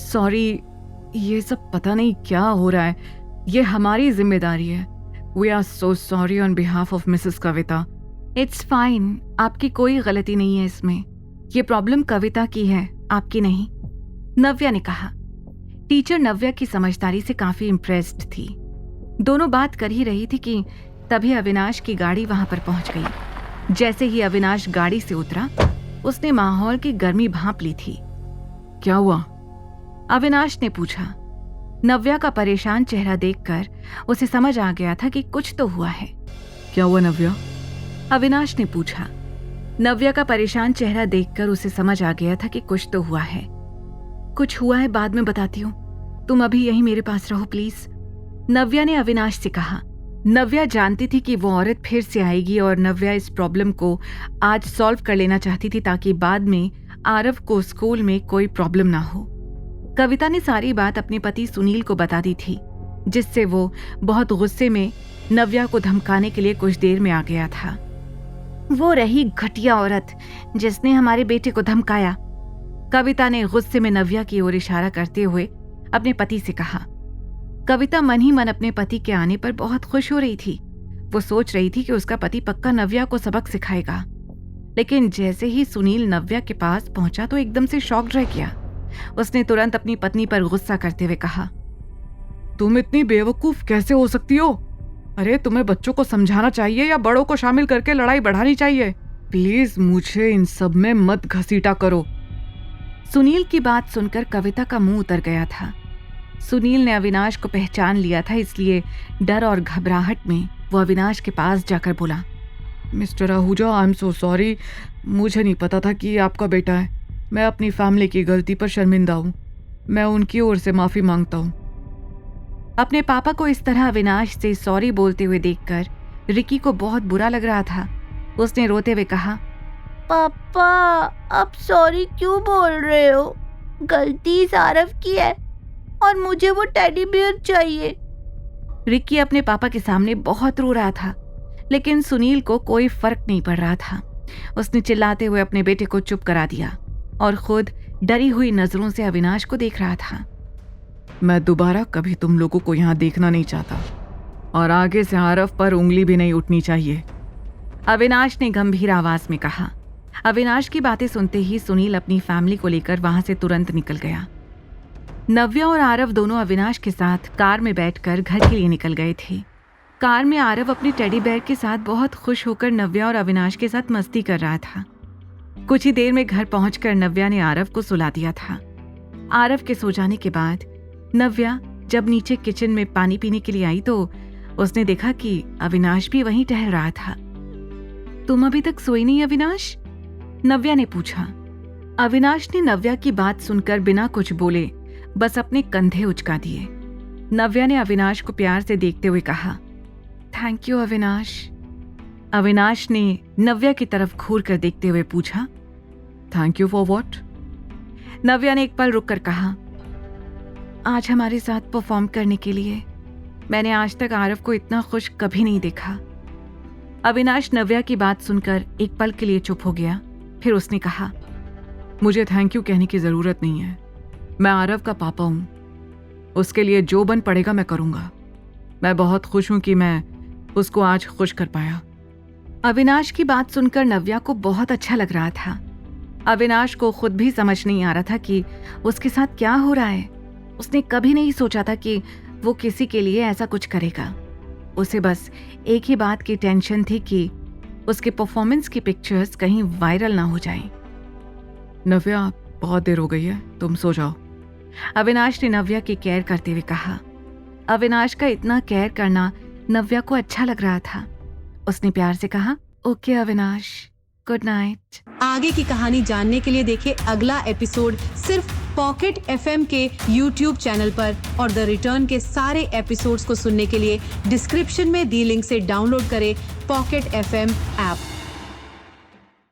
Sorry, ये सब पता नहीं क्या हो रहा है। ये हमारी जिम्मेदारी है। We are so sorry on behalf of Mrs Kavita. It's fine, आपकी कोई गलती नहीं है इसमें। ये प्रॉब्लम कविता की है, आपकी नहीं, नव्या ने कहा। टीचर नव्या की समझदारी से काफी इम्प्रेस्ड थी। दोनों बात कर ही रही थी कि तभी अविनाश की गाड़ी वहां पर पहुंच गई। जैसे ही अविनाश गाड़ी से उतरा, उसने माहौल की गर्मी भांप ली थी। क्या हुआ? अविनाश ने पूछा। नव्या का परेशान चेहरा देखकर उसे समझ आ गया था कि कुछ तो हुआ है। क्या हुआ नव्या? अविनाश ने पूछा। नव्या का परेशान चेहरा देखकर उसे समझ आ गया था कि कुछ तो हुआ है। कुछ हुआ है, बाद में बताती हूँ, तुम अभी यहीं मेरे पास रहो प्लीज, नव्या ने अविनाश से कहा। नव्या जानती थी कि वो औरत फिर से आएगी और नव्या इस प्रॉब्लम को आज सॉल्व कर लेना चाहती थी ताकि बाद में आरव को स्कूल में कोई प्रॉब्लम ना हो। कविता ने सारी बात अपने पति सुनील को बता दी थी, जिससे वो बहुत गुस्से में नव्या को धमकाने के लिए कुछ देर में आ गया था। वो रही घटिया औरत जिसने हमारे बेटे को धमकाया, कविता ने गुस्से में नव्या की ओर इशारा करते हुए अपने पति से कहा। कविता मन ही मन अपने पति के आने पर बहुत खुश हो रही थी। वो सोच रही थी कि उसका पति पक्का नव्या को सबक सिखाएगा। लेकिन जैसे ही सुनील नव्या के पास पहुंचा तो एकदम से शॉक्ड रह गया। उसने तुरंत अपनी पत्नी पर गुस्सा करते हुए कहा, तुम इतनी बेवकूफ कैसे हो सकती हो? अरे तुम्हें बच्चों को समझाना चाहिए या बड़ों को शामिल करके लड़ाई बढ़ानी चाहिए? प्लीज मुझे इन सब में मत घसीटा करो। सुनील की बात सुनकर कविता का मुंह उतर गया था। सुनील ने अविनाश को पहचान लिया था, इसलिए डर और घबराहट में वो अविनाश के पास जाकर बोला, mister Ahuja, I am so sorry, मुझे नहीं पता था कि ये आपका बेटा है। मैं अपनी फैमिली की गलती पर शर्मिंदा हूँ। मैं उनकी ओर से माफी मांगता हूँ। अपने पापा को इस तरह अविनाश से सॉरी बोलते हुए देखकर रिकी को बहुत बुरा लग रहा था। उसने रोते हुए कहा, पापा आप सॉरी क्यों बोल रहे हो? गलती आरव की है और मुझे वो टेडी बियर चाहिए। रिकी अपने पापा के सामने बहुत रो रहा था, लेकिन सुनील को कोई फर्क नहीं पड़ रहा था। उसने चिल्लाते हुए अपने बेटे को चुप करा दिया और खुद डरी हुई नजरों से अविनाश को देख रहा था। मैं दोबारा कभी तुम लोगों को यहाँ देखना नहीं चाहता और आगे से आरव पर उंगली भी नहीं उठनी चाहिए, अविनाश ने गंभीर आवाज में कहा। अविनाश की बातें सुनते ही सुनील अपनी फैमिली को लेकर वहां से तुरंत निकल गया। नव्या और आरव दोनों अविनाश के साथ कार में बैठकर घर के लिए निकल गए थे। कार में आरव अपने टेडी बेयर के साथ बहुत खुश होकर नव्या और अविनाश के साथ मस्ती कर रहा था। कुछ ही देर में घर पहुंचकर नव्या ने आरव को सुला दिया था। आरव के सो जाने के बाद नव्या जब नीचे किचन में पानी पीने के लिए आई तो उसने देखा कि अविनाश भी वहीं टहल रहा था। तुम अभी तक सोई नहीं अविनाश? नव्या ने पूछा। अविनाश ने नव्या की बात सुनकर बिना कुछ बोले बस अपने कंधे उचका दिए। नव्या ने अविनाश को प्यार से देखते हुए कहा, थैंक यू अविनाश। अविनाश ने नव्या की तरफ घूर कर देखते हुए पूछा, थैंक यू फॉर व्हाट? नव्या ने एक पल रुककर कहा, आज हमारे साथ परफॉर्म करने के लिए। मैंने आज तक आरव को इतना खुश कभी नहीं देखा। अविनाश नव्या की बात सुनकर एक पल के लिए चुप हो गया। फिर उसने कहा, मुझे थैंक यू कहने की जरूरत नहीं है। मैं आरव का पापा हूं, उसके लिए जो बन पड़ेगा मैं करूंगा। मैं बहुत खुश हूं कि मैं उसको आज खुश कर पाया। अविनाश की बात सुनकर नव्या को बहुत अच्छा लग रहा था। अविनाश को खुद भी समझ नहीं आ रहा था कि उसके साथ क्या हो रहा है। उसने कभी नहीं सोचा था कि वो किसी के लिए ऐसा कुछ करेगा। उसे बस एक ही बात की टेंशन थी कि उसके परफॉर्मेंस की पिक्चर्स कहीं वायरल ना हो जाएं। नव्या, बहुत देर हो गई है, तुम सो जाओ, अविनाश ने नव्या की केयर करते हुए कहा। अविनाश का इतना केयर करना नव्या को अच्छा लग रहा था। उसने प्यार से कहा, ओके अविनाश, गुड नाइट। आगे की कहानी जानने के लिए देखें अगला एपिसोड सिर्फ पॉकेट FM के YouTube चैनल पर और द रिटर्न के सारे एपिसोड्स को सुनने के लिए डिस्क्रिप्शन में दी लिंक से डाउनलोड करें पॉकेट FM ऐप।